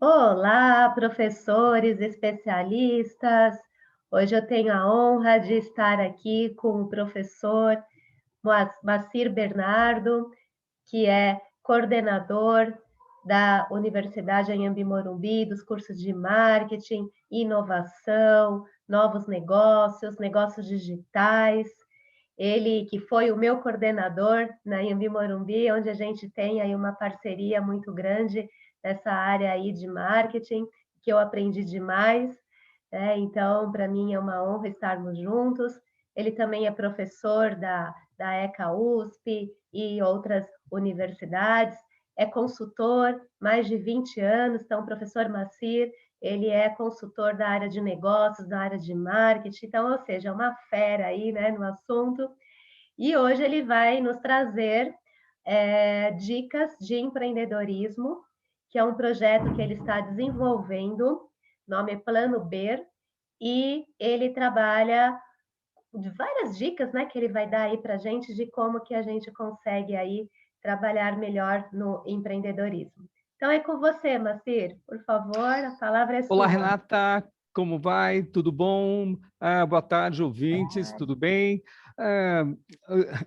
Olá, professores, especialistas. Hoje eu tenho a honra de estar aqui com o professor Macir Bernardo, que é coordenador da Universidade Anhembi Morumbi, dos cursos de marketing, inovação, novos negócios, negócios digitais. Ele que foi o meu coordenador na Anhembi Morumbi, onde a gente tem aí uma parceria muito grande nessa área aí de marketing, que eu aprendi demais, né? Então, para mim é uma honra estarmos juntos. Ele também é professor da ECA USP e outras universidades, é consultor, mais de 20 anos, então, o professor Macir, ele é consultor da área de negócios, da área de marketing, então, ou seja, é uma fera aí, né, no assunto. E hoje ele vai nos trazer dicas de empreendedorismo, que é um projeto que ele está desenvolvendo, nome é Plano B, e ele trabalha de várias dicas, né, que ele vai dar aí para a gente de como que a gente consegue aí trabalhar melhor no empreendedorismo. Então é com você, Macir, por favor, a palavra é Olá, sua. Renata, como vai? Tudo bom? Boa tarde, ouvintes, tudo bem? Ah,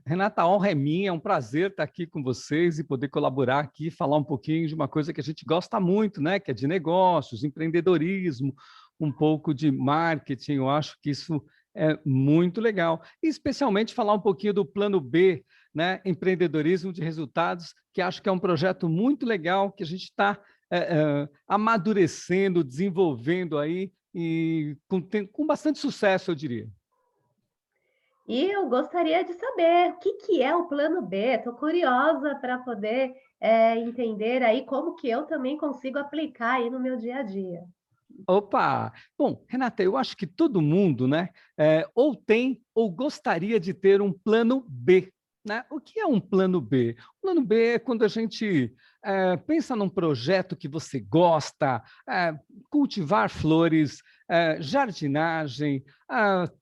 Renata, a honra é minha, é um prazer estar aqui com vocês e poder colaborar aqui, falar um pouquinho de uma coisa que a gente gosta muito, né? Que é de negócios, empreendedorismo, um pouco de marketing. Eu acho que isso é muito legal. E especialmente falar um pouquinho do Plano B, né? Empreendedorismo de resultados, que acho que é um projeto muito legal que a gente está amadurecendo, desenvolvendo aí e com bastante sucesso, eu diria. E eu gostaria de saber o que é o plano B. Estou curiosa para poder entender aí como que eu também consigo aplicar aí no meu dia a dia. Opa! Bom, Renata, eu acho que todo mundo, né, ou tem ou gostaria de ter um plano B, né? O que é um plano B? O plano B é quando a gente pensa num projeto que você gosta, cultivar flores, jardinagem,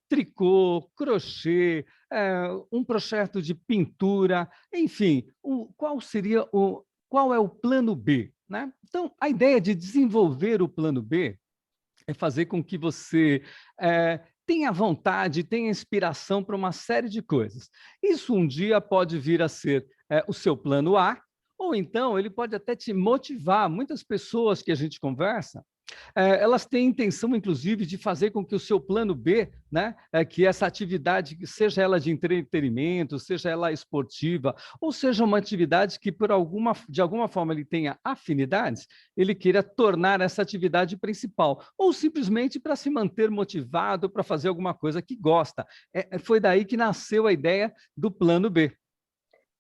tricô, crochê, um projeto de pintura, enfim, qual é o plano B, né? Então, a ideia de desenvolver o plano B é fazer com que você tenha vontade, tenha inspiração para uma série de coisas. Isso um dia pode vir a ser o seu plano A, ou então ele pode até te motivar. Muitas pessoas que a gente conversa, elas têm intenção, inclusive, de fazer com que o seu plano B, né, que essa atividade, seja ela de entretenimento, seja ela esportiva, ou seja uma atividade que, de alguma forma, ele tenha afinidades, ele queira tornar essa atividade principal, ou simplesmente para se manter motivado, para fazer alguma coisa que gosta. Foi daí que nasceu a ideia do plano B.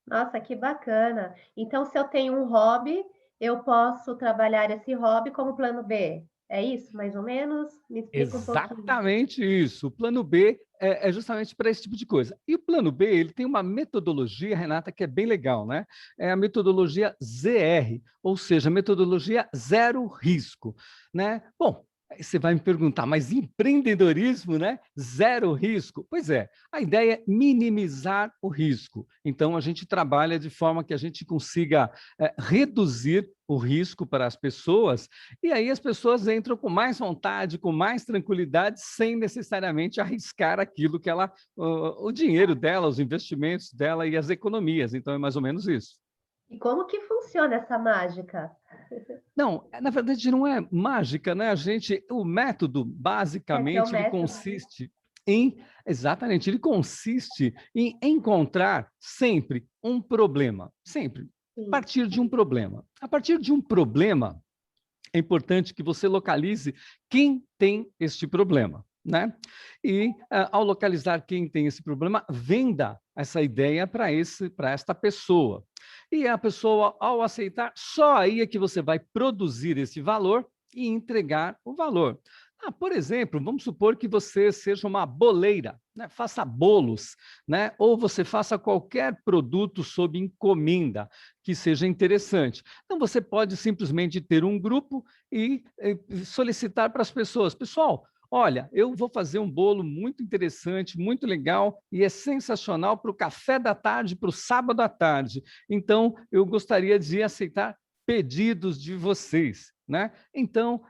Nossa, que bacana. Então, se eu tenho um hobby, eu posso trabalhar esse hobby como plano B. É isso, mais ou menos? Me explica um pouquinho. Exatamente isso. O plano B é justamente para esse tipo de coisa. E o plano B, ele tem uma metodologia, Renata, que é bem legal, né? É a metodologia ZR, ou seja, metodologia zero risco, né? Bom, aí você vai me perguntar, mas empreendedorismo, né? Zero risco? Pois é, a ideia é minimizar o risco. Então, a gente trabalha de forma que a gente consiga reduzir o risco para as pessoas, e aí as pessoas entram com mais vontade, com mais tranquilidade, sem necessariamente arriscar aquilo que o dinheiro dela, os investimentos dela e as economias. Então, é mais ou menos isso. E como que funciona essa mágica? Não, na verdade não é mágica, né? O método, É seu basicamente, ele método? consiste exatamente, ele consiste em encontrar sempre um problema, sempre, a Sim. partir de um problema. A partir de um problema, é importante que você localize quem tem este problema, né? E, ao localizar quem tem esse problema, venda essa ideia para esta pessoa. E a pessoa, ao aceitar, só aí é que você vai produzir esse valor e entregar o valor. Por exemplo, vamos supor que você seja uma boleira, né? Faça bolos, né? Ou você faça qualquer produto sob encomenda que seja interessante. Então, você pode simplesmente ter um grupo e solicitar para as pessoas, pessoal, olha, eu vou fazer um bolo muito interessante, muito legal e é sensacional para o café da tarde, para o sábado à tarde. Então, eu gostaria de aceitar pedidos de vocês, né? Então,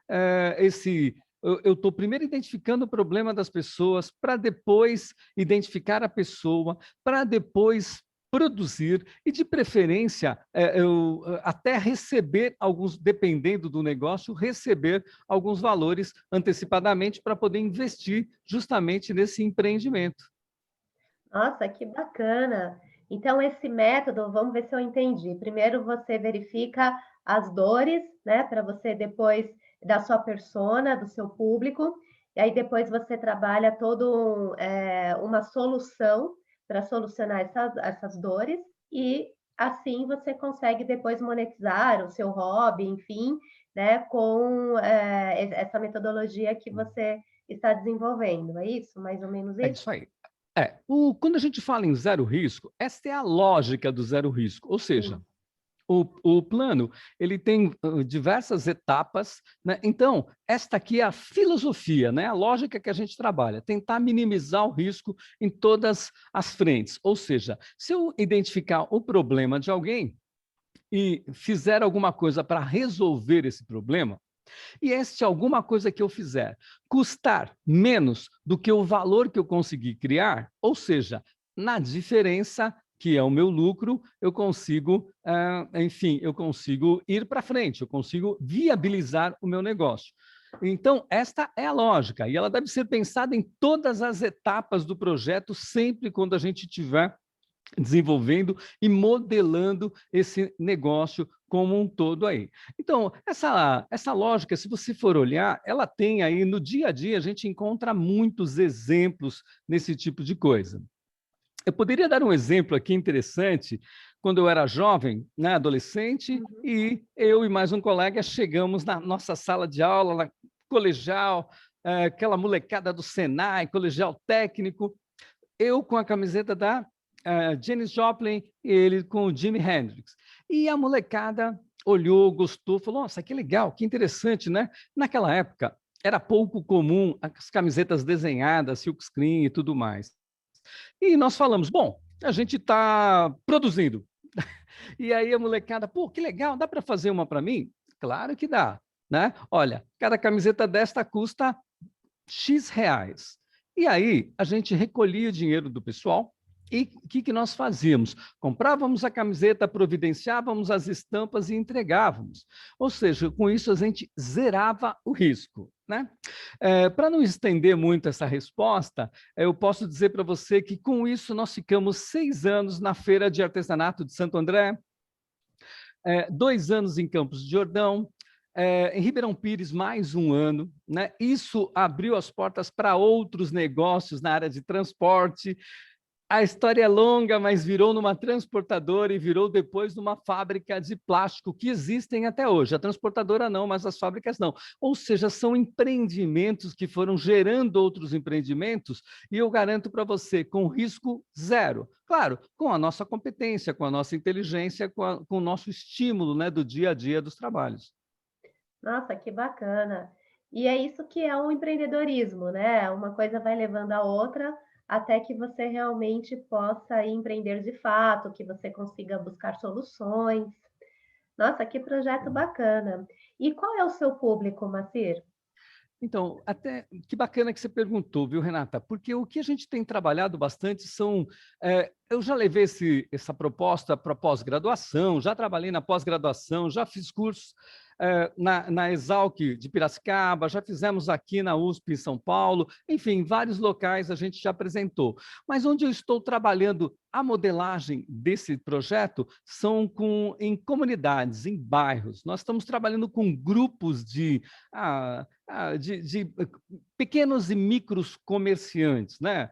eu estou primeiro identificando o problema das pessoas, para depois identificar a pessoa, para depois produzir e, de preferência, eu até receber alguns, dependendo do negócio, receber alguns valores antecipadamente para poder investir justamente nesse empreendimento. Nossa, que bacana! Então, esse método, vamos ver se eu entendi. Primeiro, você verifica as dores, né, para você depois da sua persona, do seu público, e aí depois você trabalha uma solução para solucionar essas dores, e assim você consegue depois monetizar o seu hobby, enfim, né, com essa metodologia que você está desenvolvendo. É isso? Mais ou menos É isso? isso aí. Quando a gente fala em zero risco, essa é a lógica do zero risco, ou seja, Sim. o plano ele tem diversas etapas, né? Então, esta aqui é a filosofia, né? A lógica que a gente trabalha, tentar minimizar o risco em todas as frentes. Ou seja, se eu identificar o problema de alguém e fizer alguma coisa para resolver esse problema, e este alguma coisa que eu fizer custar menos do que o valor que eu consegui criar, ou seja, na diferença, que é o meu lucro, eu consigo, enfim, eu consigo ir para frente, eu consigo viabilizar o meu negócio. Então, esta é a lógica, e ela deve ser pensada em todas as etapas do projeto, sempre quando a gente tiver desenvolvendo e modelando esse negócio como um todo aí. Então, essa lógica, se você for olhar, ela tem aí no dia a dia, a gente encontra muitos exemplos nesse tipo de coisa. Eu poderia dar um exemplo aqui interessante, quando eu era jovem, né, adolescente, Uhum. e eu e mais um colega chegamos na nossa sala de aula, na colegial, aquela molecada do Senai, colegial técnico, eu com a camiseta da Janis Joplin e ele com o Jimi Hendrix. E a molecada olhou, gostou, falou, nossa, que legal, que interessante, né? Naquela época, era pouco comum as camisetas desenhadas, silkscreen e tudo mais. E nós falamos, bom, a gente está produzindo. E aí a molecada, pô, que legal, dá para fazer uma para mim? Claro que dá, né? Olha, cada camiseta desta custa X reais. E aí, a gente recolhia o dinheiro do pessoal e o que nós fazíamos? Comprávamos a camiseta, providenciávamos as estampas e entregávamos. Ou seja, com isso a gente zerava o risco, né? Para não estender muito essa resposta, eu posso dizer para você que com isso nós ficamos 6 anos na Feira de Artesanato de Santo André, 2 anos em Campos de Jordão, em Ribeirão Pires, mais um ano, né? Isso abriu as portas para outros negócios na área de transporte. A história é longa, mas virou numa transportadora e virou depois numa fábrica de plástico que existem até hoje. A transportadora não, mas as fábricas não. Ou seja, são empreendimentos que foram gerando outros empreendimentos e eu garanto para você, com risco zero. Claro, com a nossa competência, com a nossa inteligência, com o nosso estímulo, né, do dia a dia dos trabalhos. Nossa, que bacana. E é isso que é o empreendedorismo, né? Uma coisa vai levando a outra até que você realmente possa empreender de fato, que você consiga buscar soluções. Nossa, que projeto bacana. E qual é o seu público, Macir? Então, até que bacana que você perguntou, viu, Renata? Porque o que a gente tem trabalhado bastante são. Eu já levei essa proposta para pós-graduação, já trabalhei na pós-graduação, já fiz cursos na Exalc de Piracicaba, já fizemos aqui na USP em São Paulo, enfim, vários locais a gente já apresentou. Mas onde eu estou trabalhando a modelagem desse projeto são em comunidades, em bairros. Nós estamos trabalhando com grupos de pequenos e micros comerciantes, né?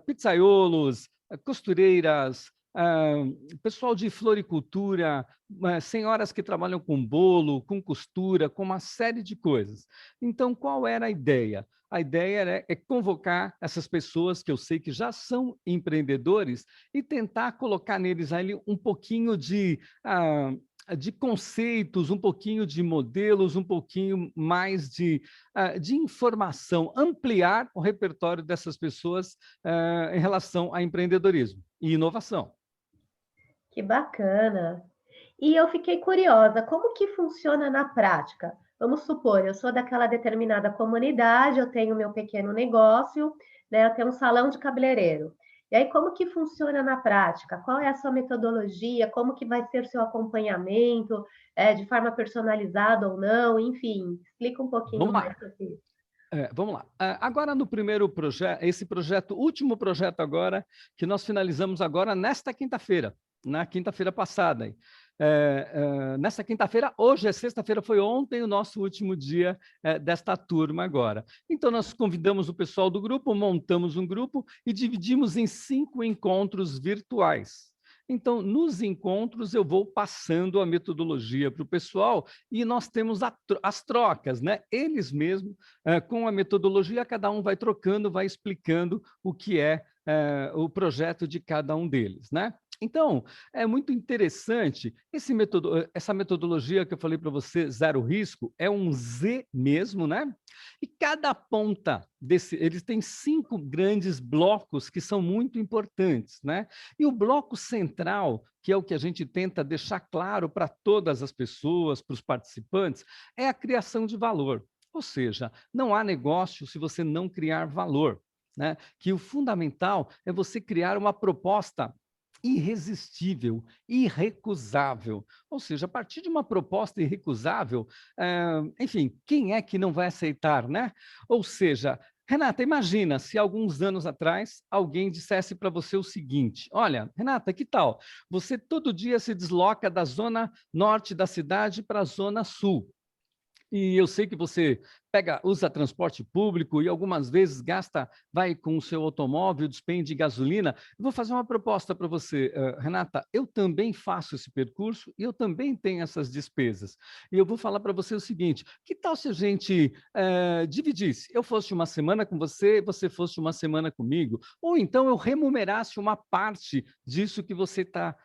Pizzaiolos, costureiras, pessoal de floricultura, senhoras que trabalham com bolo, com costura, com uma série de coisas. Então, qual era a ideia? A ideia é convocar essas pessoas que eu sei que já são empreendedores e tentar colocar neles ali um pouquinho de conceitos, um pouquinho de modelos, um pouquinho mais de informação, ampliar o repertório dessas pessoas em relação a empreendedorismo e inovação. Que bacana. E eu fiquei curiosa, como que funciona na prática? Vamos supor, eu sou daquela determinada comunidade, eu tenho meu pequeno negócio, né, eu tenho um salão de cabeleireiro. E aí, como que funciona na prática? Qual é a sua metodologia? Como que vai ser o seu acompanhamento, de forma personalizada ou não? Enfim, explica um pouquinho Vamos mais lá. sobre isso. Vamos lá. Agora, no primeiro projeto, esse projeto, último projeto agora, que nós finalizamos agora nesta quinta-feira, na quinta-feira passada. Hein? Nessa quinta-feira, hoje é sexta-feira, foi ontem o nosso último dia desta turma agora. Então, nós convidamos o pessoal do grupo, montamos um grupo e dividimos em 5 encontros virtuais. Então, nos encontros, eu vou passando a metodologia para o pessoal e nós temos as trocas, né? Eles mesmos, com a metodologia, cada um vai trocando, vai explicando o que é o projeto de cada um deles, né? Então, é muito interessante, essa metodologia que eu falei para você, zero risco, é um Z mesmo, né? E cada ponta eles têm 5 grandes blocos que são muito importantes, né? E o bloco central, que é o que a gente tenta deixar claro para todas as pessoas, para os participantes, é a criação de valor. Ou seja, não há negócio se você não criar valor, né? Que o fundamental é você criar uma proposta irresistível, irrecusável. Ou seja, a partir de uma proposta irrecusável, enfim, quem é que não vai aceitar, né? Ou seja, Renata, imagina se alguns anos atrás alguém dissesse para você o seguinte: olha, Renata, que tal? Você todo dia se desloca da zona norte da cidade para a zona sul. E eu sei que você usa transporte público e algumas vezes vai com o seu automóvel, despende gasolina. Eu vou fazer uma proposta para você, Renata. Eu também faço esse percurso e eu também tenho essas despesas. E eu vou falar para você o seguinte: que tal se a gente dividisse? Eu fosse uma semana com você, você fosse uma semana comigo, ou então eu remunerasse uma parte disso que você está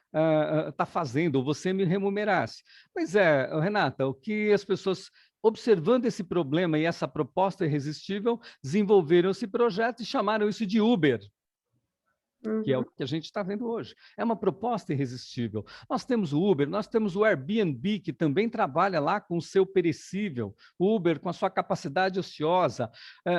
fazendo, ou você me remunerasse. Pois é, Renata, o que as pessoas observando esse problema e essa proposta irresistível, desenvolveram esse projeto e chamaram isso de Uber, que é o Uhum. que a gente está vendo hoje. É uma proposta irresistível. Nós temos o Uber, nós temos o Airbnb, que também trabalha lá com o seu perecível, o Uber com a sua capacidade ociosa.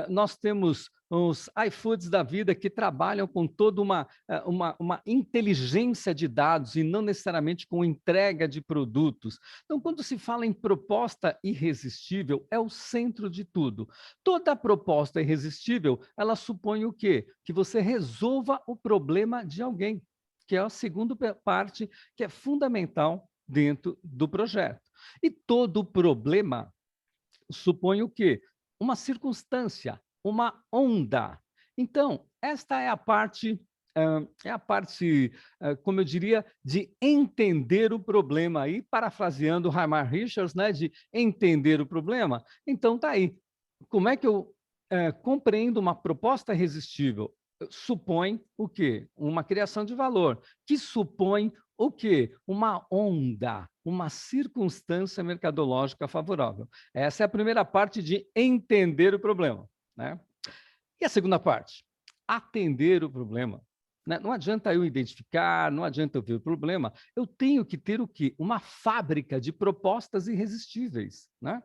Nós temos os iFoods da vida que trabalham com toda uma inteligência de dados e não necessariamente com entrega de produtos. Então, quando se fala em proposta irresistível, é o centro de tudo. Toda proposta irresistível, ela supõe o quê? Que você resolva o problema de alguém, que é a segunda parte que é fundamental dentro do projeto. E todo problema supõe o quê? Uma circunstância, uma onda. Então, esta é a parte, como eu diria, de entender o problema. Aí, parafraseando Raymar Richards, né, de entender o problema. Então, tá aí. Como é que eu compreendo uma proposta irresistível? Supõe o quê? Uma criação de valor, que supõe o quê? Uma onda, uma circunstância mercadológica favorável. Essa é a primeira parte de entender o problema, né? E a segunda parte? Atender o problema. Né? Não adianta eu identificar, não adianta eu ver o problema, eu tenho que ter o quê? Uma fábrica de propostas irresistíveis, né?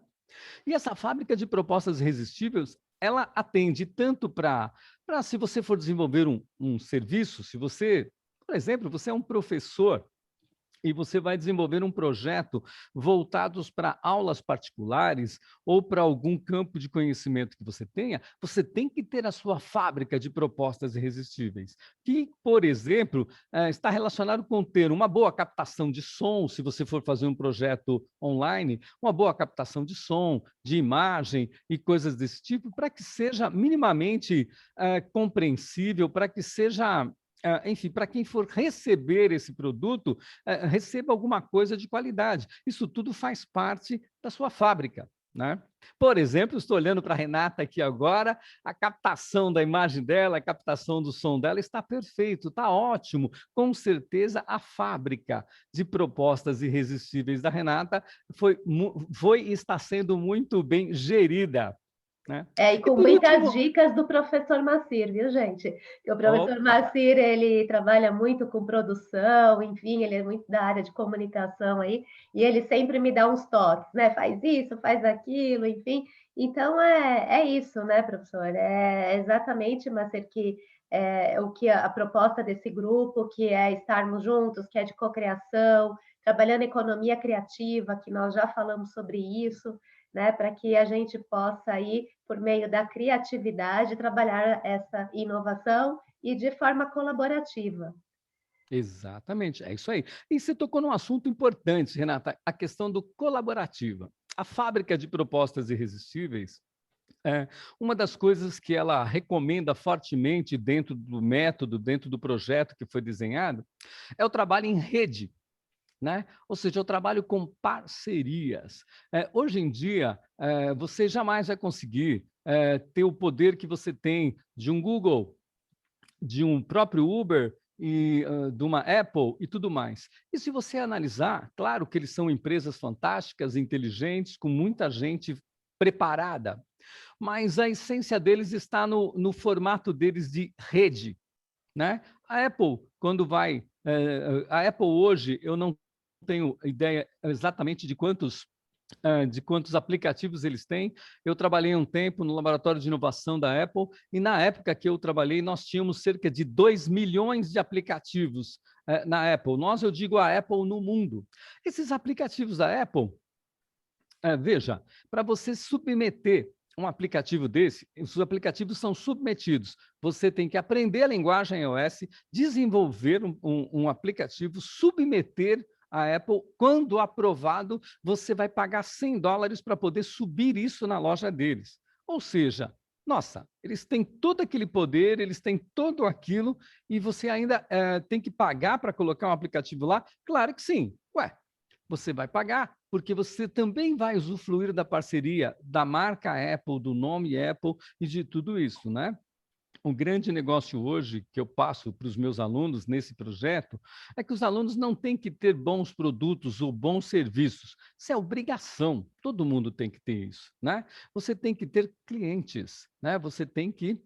E essa fábrica de propostas irresistíveis, ela atende tanto se você for desenvolver um serviço, se você, por exemplo, você é um professor e você vai desenvolver um projeto voltados para aulas particulares ou para algum campo de conhecimento que você tem que ter a sua fábrica de propostas irresistíveis, que, por exemplo, está relacionado com ter uma boa captação de som, se você for fazer um projeto online, uma boa captação de som, de imagem e coisas desse tipo, para que seja minimamente compreensível, para que seja enfim, para quem for receber esse produto, receba alguma coisa de qualidade. Isso tudo faz parte da sua fábrica, né? Por exemplo, estou olhando para a Renata aqui agora, a captação da imagem dela, a captação do som dela está perfeito, está ótimo. Com certeza, a fábrica de propostas irresistíveis da Renata foi e está sendo muito bem gerida. né? E E com por muitas último, dicas do professor Macir, viu, gente? Porque o professor opa, Macir, ele trabalha muito com produção, enfim, ele é muito da área de comunicação aí, e ele sempre me dá uns toques, né? Faz isso, faz aquilo, enfim. Então, é isso, né, professor? É exatamente, Macir, que o que a proposta desse grupo, que é estarmos juntos, que é de cocriação, trabalhando economia criativa, que nós já falamos sobre isso, né, para que a gente possa aí, por meio da criatividade, trabalhar essa inovação e de forma colaborativa. exatamente, é isso aí. E você tocou num assunto importante, Renata, a questão do colaborativa. A fábrica de propostas irresistíveis, uma das coisas que ela recomenda fortemente dentro do método, dentro do projeto que foi desenhado, é o trabalho em rede. Né? Ou seja, eu trabalho com parcerias. Hoje em dia, você jamais vai conseguir ter o poder que você tem de um Google, de um próprio Uber e de uma Apple e tudo mais. E se você analisar, claro que eles são empresas fantásticas, inteligentes, com muita gente preparada, mas a essência deles está no formato deles de rede, né? A Apple, quando vai... a Apple hoje, eu não tenho ideia exatamente de quantos aplicativos eles têm. Eu trabalhei um tempo no laboratório de inovação da Apple e na época que eu trabalhei, nós tínhamos cerca de 2 milhões de aplicativos na Apple. Nós, eu digo a Apple no mundo. Esses aplicativos da Apple, veja, para você submeter um aplicativo desse, os aplicativos são submetidos. Você tem que aprender a linguagem iOS, desenvolver um aplicativo, submeter a Apple. Quando aprovado, você vai pagar $100 para poder subir isso na loja deles. Ou seja, nossa, eles têm todo aquele poder, eles têm tudo aquilo, e você ainda tem que pagar para colocar um aplicativo lá? Claro que sim. Ué, você vai pagar, porque você também vai usufruir da parceria da marca Apple, do nome Apple e de tudo isso, né? O grande negócio hoje que eu passo para os meus alunos nesse projeto é que os alunos não têm que ter bons produtos ou bons serviços. Isso é obrigação. Todo mundo tem que ter isso, né? Você tem que ter clientes, né? Você tem que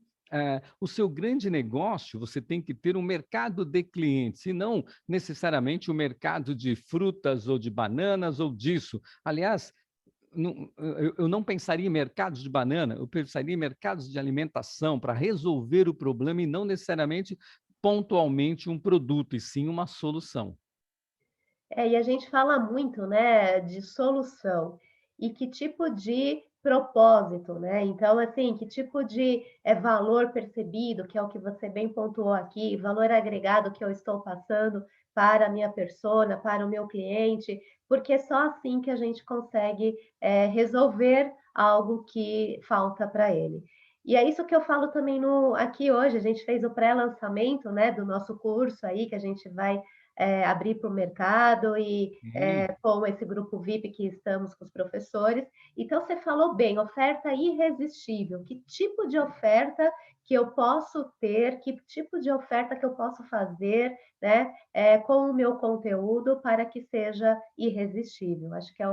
o seu grande negócio, você tem que ter um mercado de clientes, e não necessariamente o mercado de frutas ou de bananas ou disso. Aliás, eu não pensaria em mercados de banana, eu pensaria em mercados de alimentação para resolver o problema e não necessariamente pontualmente um produto, e sim uma solução. E a gente fala muito, né, de solução e que tipo de propósito, né? Então, assim, que tipo de valor percebido, que é o que você bem pontuou aqui, valor agregado que eu estou passando para a minha persona, para o meu cliente, porque é só assim que a gente consegue resolver algo que falta para ele. E é isso que eu falo também no, aqui hoje. A gente fez o pré-lançamento, né, do nosso curso aí, que a gente vai abrir para o mercado e Sim. com esse grupo VIP que estamos com os professores. Então, você falou bem, oferta irresistível. Que tipo de oferta que eu posso ter, que tipo de oferta que eu posso fazer, né, com o meu conteúdo para que seja irresistível? Acho que é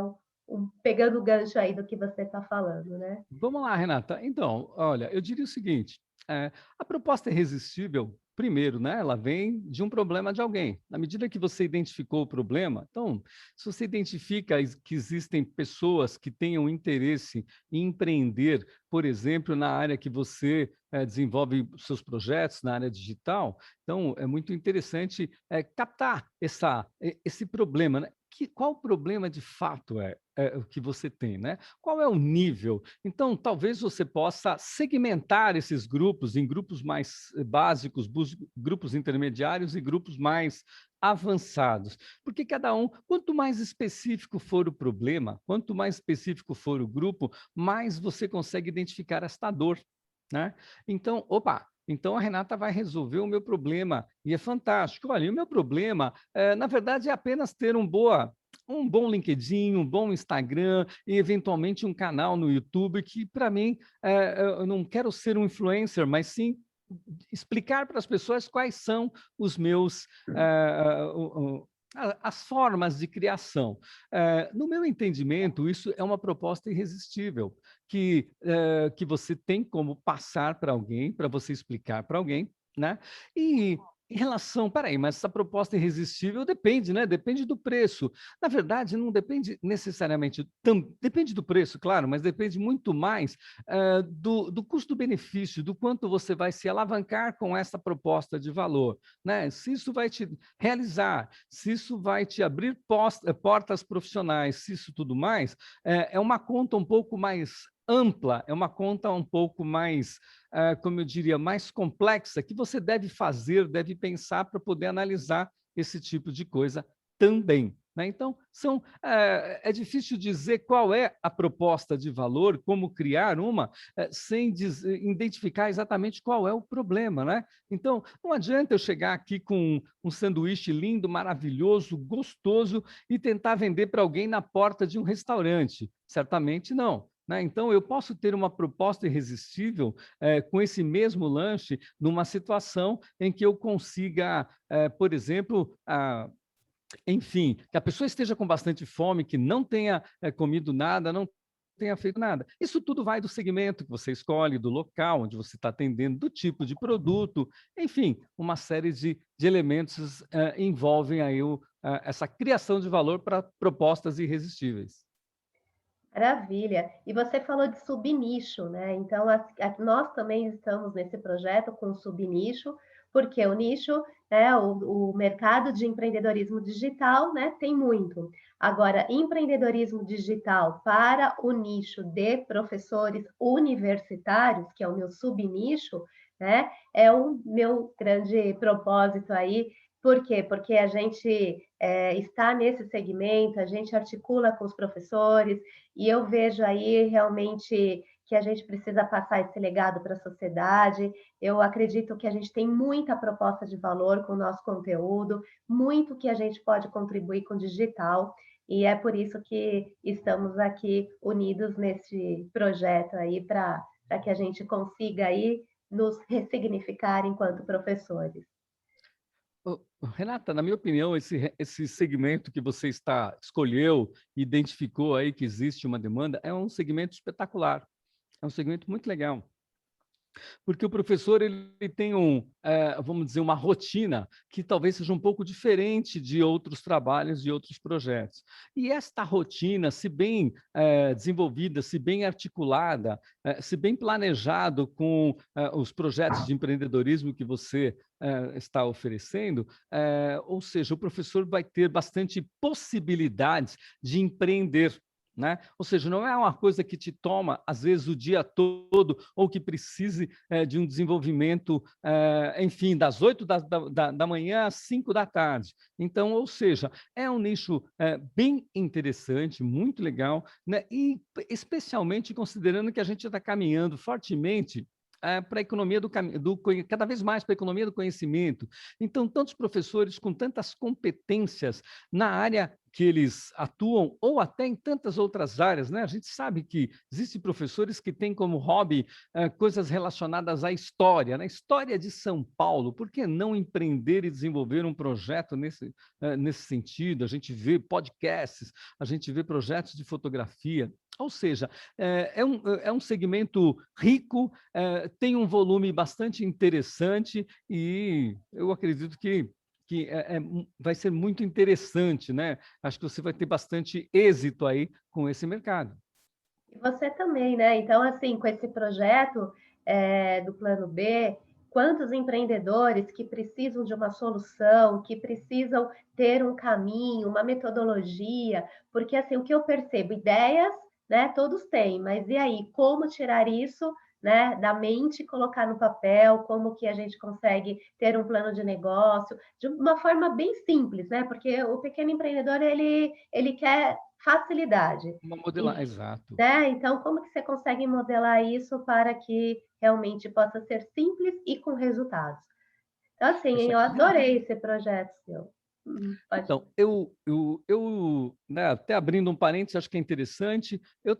pegando o gancho aí do que você está falando, né? Vamos lá, Renata. Então, olha, eu diria o seguinte: a proposta irresistível, primeiro, né, ela vem de um problema de alguém. Na medida que você identificou o problema, então, se você identifica que existem pessoas que tenham interesse em empreender, por exemplo, na área que você desenvolve seus projetos, na área digital, então é muito interessante captar esse problema, né? Qual o problema de fato é o que você tem, né? Qual é o nível? Então, talvez você possa segmentar esses grupos em grupos mais básicos, grupos intermediários e grupos mais avançados. Porque cada um, quanto mais específico for o problema, quanto mais específico for o grupo, mais você consegue identificar esta dor, né? Então, opa, então a Renata vai resolver o meu problema e é fantástico. Olha, o meu problema, na verdade, é apenas ter um bom LinkedIn, um bom Instagram e, eventualmente, um canal no YouTube que, para mim, eu não quero ser um influencer, mas sim explicar para as pessoas quais são os meus as formas de criação. No meu entendimento, isso é uma proposta irresistível, que você tem como passar para alguém, para você explicar para alguém, né? E em relação, peraí, mas essa proposta irresistível depende, né? Depende do preço. Na verdade, não depende necessariamente, depende do preço, claro, mas depende muito mais do custo-benefício, do quanto você vai se alavancar com essa proposta de valor, né? Se isso vai te realizar, se isso vai te abrir portas profissionais, se isso tudo mais, é uma conta um pouco mais ampla, é uma conta um pouco mais, como eu diria, mais complexa, que você deve fazer, deve pensar para poder analisar esse tipo de coisa também, né? Então, é difícil dizer qual é a proposta de valor, como criar uma, sem identificar exatamente qual é o problema, né? Então, não adianta eu chegar aqui com um sanduíche lindo, maravilhoso, gostoso e tentar vender para alguém na porta de um restaurante. Certamente não. Né? Então, eu posso ter uma proposta irresistível com esse mesmo lanche numa situação em que eu consiga, por exemplo, enfim, que a pessoa esteja com bastante fome, que não tenha comido nada, não tenha feito nada. Isso tudo vai do segmento que você escolhe, do local onde você está atendendo, do tipo de produto, enfim, uma série de elementos envolvem aí essa criação de valor para propostas irresistíveis. Maravilha. E você falou de subnicho, né? Então, nós também estamos nesse projeto com subnicho, porque o nicho, né, o mercado de empreendedorismo digital, né, tem muito. Agora, empreendedorismo digital para o nicho de professores universitários, que é o meu subnicho, né, é o meu grande propósito aí. Por quê? Porque a gente está nesse segmento, a gente articula com os professores, e eu vejo aí realmente que a gente precisa passar esse legado para a sociedade. Eu acredito que a gente tem muita proposta de valor com o nosso conteúdo, muito que a gente pode contribuir com o digital, e é por isso que estamos aqui unidos nesse projeto aí para que a gente consiga aí nos ressignificar enquanto professores. Renata, na minha opinião, esse segmento que você escolheu, identificou aí que existe uma demanda, é um segmento espetacular, é um segmento muito legal. Porque o professor ele tem vamos dizer, uma rotina que talvez seja um pouco diferente de outros trabalhos, de outros projetos. E esta rotina, se bem desenvolvida, se bem articulada, se bem planejado com os projetos de empreendedorismo que você está oferecendo, ou seja, o professor vai ter bastante possibilidades de empreender, né? Ou seja, não é uma coisa que te toma, às vezes, o dia todo, ou que precise de um desenvolvimento, enfim, das 8 da manhã às 5 da tarde. Então, ou seja, é um nicho bem interessante, muito legal, né? E especialmente considerando que a gente está caminhando fortemente para a economia cada vez mais para a economia do conhecimento. Então, tantos professores com tantas competências na área que eles atuam, ou até em tantas outras áreas, né? A gente sabe que existem professores que têm como hobby coisas relacionadas à história, né? História de São Paulo, por que não empreender e desenvolver um projeto nesse sentido? A gente vê podcasts, a gente vê projetos de fotografia, ou seja, é um segmento rico, tem um volume bastante interessante e eu acredito que vai ser muito interessante, né? Acho que você vai ter bastante êxito aí com esse mercado. E você também, né? Então, assim, com esse projeto do Plano B, quantos empreendedores que precisam de uma solução, que precisam ter um caminho, uma metodologia, porque assim, o que eu percebo, ideias, né, todos têm, mas e aí, como tirar isso, né, da mente e colocar no papel, como que a gente consegue ter um plano de negócio, de uma forma bem simples, né? Porque o pequeno empreendedor, ele quer facilidade. Uma modelagem, exato. Né? Então, como que você consegue modelar isso para que realmente possa ser simples e com resultados? Então, assim, eu Renata, adorei esse projeto seu. Pode. então, né, até abrindo um parênteses, acho que é interessante, eu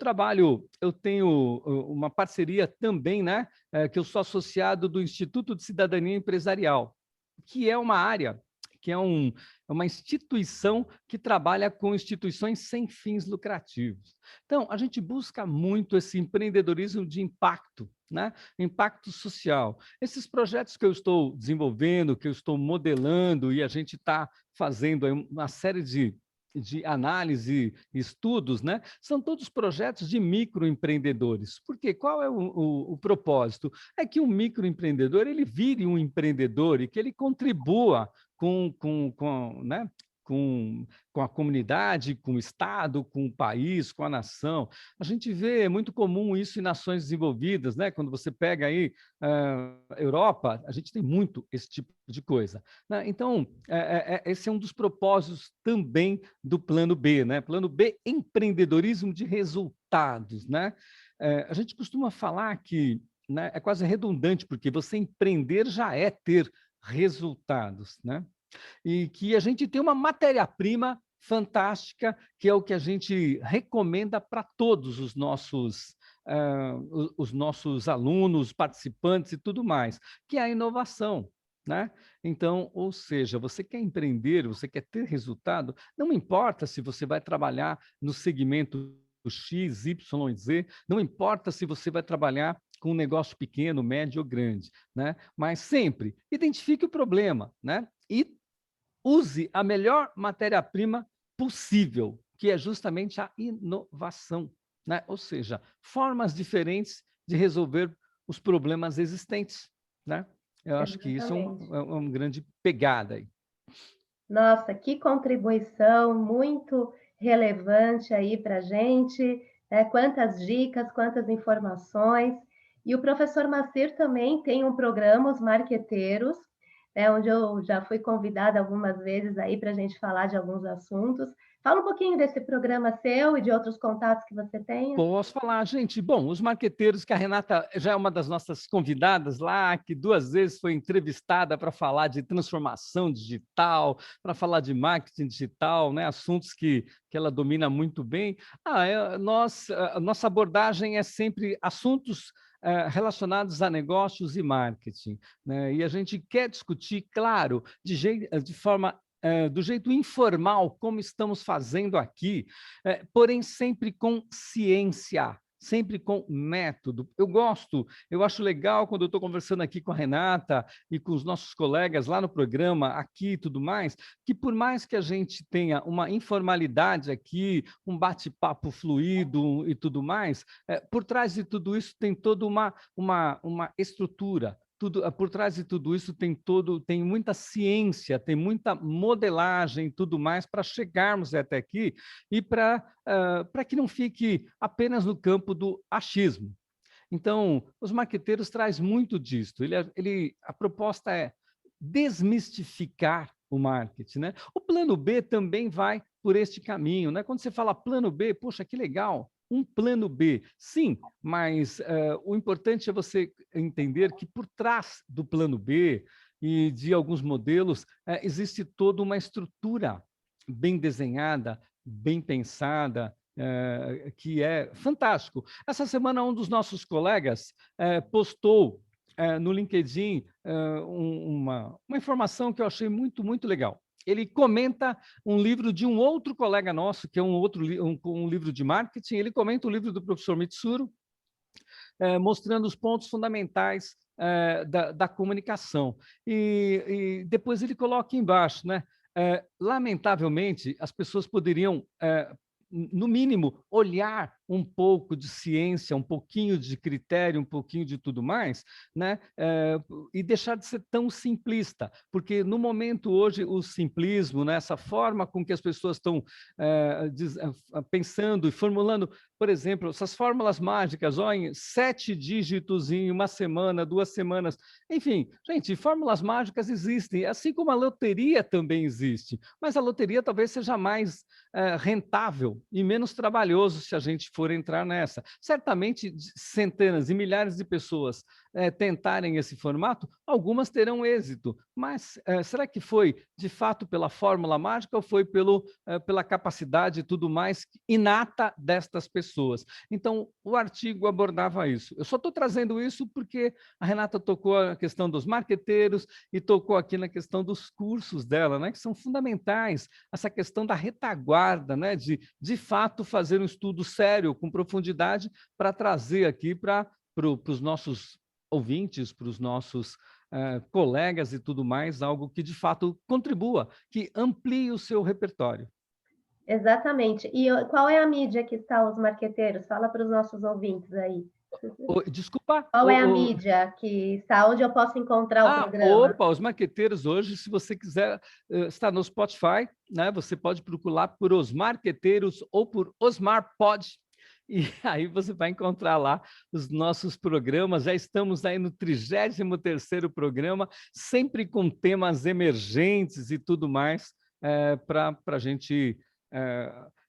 tenho uma parceria também, né, que eu sou associado do Instituto de Cidadania Empresarial, que é uma área que é uma instituição que trabalha com instituições sem fins lucrativos. Então, a gente busca muito esse empreendedorismo de impacto, né? Impacto social. Esses projetos que eu estou desenvolvendo, que eu estou modelando, e a gente está fazendo aí uma série de análise, estudos, né? São todos projetos de microempreendedores. Porque qual é o propósito? É que um microempreendedor ele vire um empreendedor e que ele contribua né? Com a comunidade, com o Estado, com o país, com a nação. A gente vê, é muito comum isso em nações desenvolvidas, né? Quando você pega aí Europa, a gente tem muito esse tipo de coisa, né? Então, esse é um dos propósitos também do Plano B, né? Plano B, empreendedorismo de resultados, né? A gente costuma falar que, né, é quase redundante, porque você empreender já é ter resultados, né? E que a gente tem uma matéria-prima fantástica, que é o que a gente recomenda para todos os nossos alunos, participantes e tudo mais, que é a inovação, né? Então, ou seja, você quer empreender, você quer ter resultado, não importa se você vai trabalhar no segmento X, Y, Z, não importa se você vai trabalhar com um negócio pequeno, médio ou grande, né? Mas sempre identifique o problema, né? E use a melhor matéria-prima possível, que é justamente a inovação, né? Ou seja, formas diferentes de resolver os problemas existentes, né? Eu acho que isso Exatamente. é uma grande pegada aí. Nossa, que contribuição muito relevante aí para a gente, né? Quantas dicas, quantas informações. E o professor Macir também tem um programa, Os Marqueteiros, né? Onde eu já fui convidada algumas vezes aí para a gente falar de alguns assuntos. Fala um pouquinho desse programa seu e de outros contatos que você tenha. Posso falar, gente. Bom, os marqueteiros, que a Renata já é uma das nossas convidadas lá, que 2 vezes foi entrevistada para falar de transformação digital, para falar de marketing digital, né? Assuntos que ela domina muito bem. A nossa abordagem é sempre assuntos relacionados a negócios e marketing, né? E a gente quer discutir, claro, de forma do jeito informal, como estamos fazendo aqui, porém sempre com ciência, sempre com método. Eu acho legal quando eu estou conversando aqui com a Renata e com os nossos colegas lá no programa, aqui e tudo mais, que por mais que a gente tenha uma informalidade aqui, um bate-papo fluido e tudo mais, por trás de tudo isso tem toda uma estrutura. Por trás de tudo isso tem muita ciência, tem muita modelagem e tudo mais para chegarmos até aqui e para que não fique apenas no campo do achismo. Então, os marqueteiros traz muito disso. A proposta é desmistificar o marketing, né? O plano B também vai por este caminho, né? Quando você fala plano B, poxa, que legal, um plano B. Sim, mas o importante é você entender que por trás do plano B e de alguns modelos existe toda uma estrutura bem desenhada, bem pensada, que é fantástico. Essa semana, um dos nossos colegas postou no LinkedIn uma informação que eu achei muito, muito legal. Ele comenta um livro de um outro colega nosso, que é um livro de marketing, ele comenta o livro do professor Mitsuru, mostrando os pontos fundamentais da comunicação. E depois ele coloca embaixo, né? Lamentavelmente, as pessoas poderiam no mínimo, olhar um pouco de ciência, um pouquinho de critério, um pouquinho de tudo mais, né? E deixar de ser tão simplista, porque no momento hoje o simplismo, né? Essa forma com que as pessoas estão pensando e formulando, por exemplo, essas fórmulas mágicas, ó, em 7 dígitos em uma semana, 2 semanas, enfim, gente, fórmulas mágicas existem, assim como a loteria também existe, mas a loteria talvez seja mais rentável e menos trabalhoso se a gente for entrar nessa. Certamente centenas e milhares de pessoas tentarem esse formato, algumas terão êxito, mas será que foi de fato pela fórmula mágica ou foi pela capacidade e tudo mais inata destas pessoas? Então, o artigo abordava isso. Eu só estou trazendo isso porque a Renata tocou a questão dos marqueteiros e tocou aqui na questão dos cursos dela, né, que são fundamentais, essa questão da retaguarda, né, de fato fazer um estudo sério, com profundidade, para trazer aqui para os nossos ouvintes, para os nossos colegas e tudo mais, algo que de fato contribua, que amplie o seu repertório. Exatamente. E qual é a mídia que está os marqueteiros? Fala para os nossos ouvintes aí. Desculpa? Qual é a mídia que está, onde eu posso encontrar o programa? Opa, os marqueteiros hoje, se você quiser, está no Spotify, né? Você pode procurar por Os Marqueteiros ou por Osmar Pod, e aí você vai encontrar lá os nossos programas. Já estamos aí no 33º programa, sempre com temas emergentes e tudo mais, para a gente,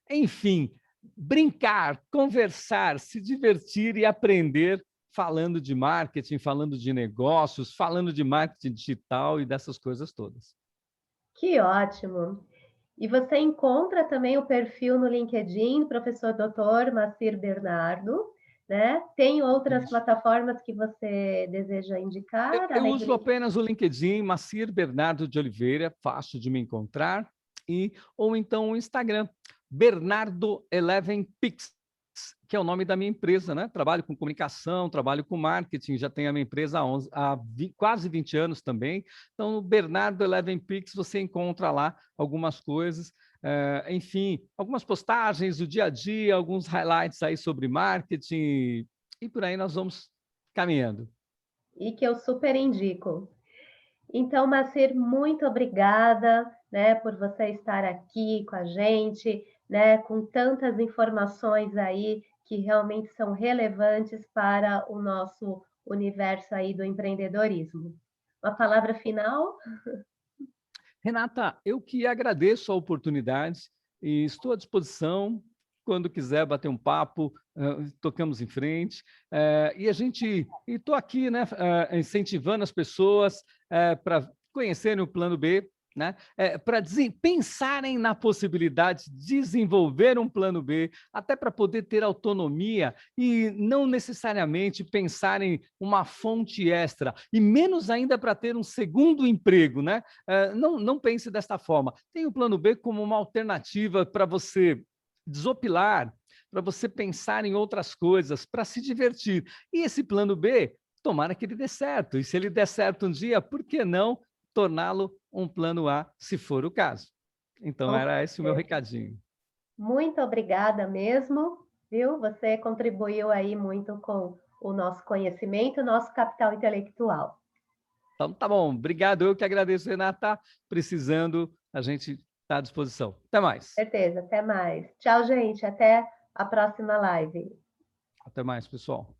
enfim, brincar, conversar, se divertir e aprender falando de marketing, falando de negócios, falando de marketing digital e dessas coisas todas. Que ótimo! E você encontra também o perfil no LinkedIn, professor Dr. Macir Bernardo, né? Tem outras plataformas que você deseja indicar? Eu uso apenas o LinkedIn, Macir Bernardo de Oliveira, fácil de me encontrar, ou então o Instagram, Bernardo Eleven Pix, que é o nome da minha empresa, né? Trabalho com comunicação, trabalho com marketing, já tenho a minha empresa há quase 20 anos também. Então, no Bernardo Eleven Pix, você encontra lá algumas coisas, enfim, algumas postagens do dia a dia, alguns highlights aí sobre marketing, e por aí nós vamos caminhando. E que eu super indico. Então, Macir, muito obrigada, né, por você estar aqui com a gente, né, com tantas informações aí que realmente são relevantes para o nosso universo aí do empreendedorismo. Uma palavra final? Renata, eu que agradeço a oportunidade e estou à disposição quando quiser bater um papo, tocamos em frente. E estou aqui, né, incentivando as pessoas para conhecerem o Plano B, né, para pensarem na possibilidade de desenvolver um plano B, até para poder ter autonomia e não necessariamente pensar em uma fonte extra, e menos ainda para ter um segundo emprego, né? Não pense desta forma. Tem o plano B como uma alternativa para você desopilar, para você pensar em outras coisas, para se divertir. E esse plano B, tomara que ele dê certo. E se ele der certo um dia, por que não torná-lo um plano A, se for o caso? Então, era esse o meu recadinho. Muito obrigada mesmo, viu? Você contribuiu aí muito com o nosso conhecimento, o nosso capital intelectual. Então, tá bom. Obrigado. Eu que agradeço, Renata. Precisando, a gente está à disposição. Até mais. Certeza. Até mais. Tchau, gente. Até a próxima live. Até mais, pessoal.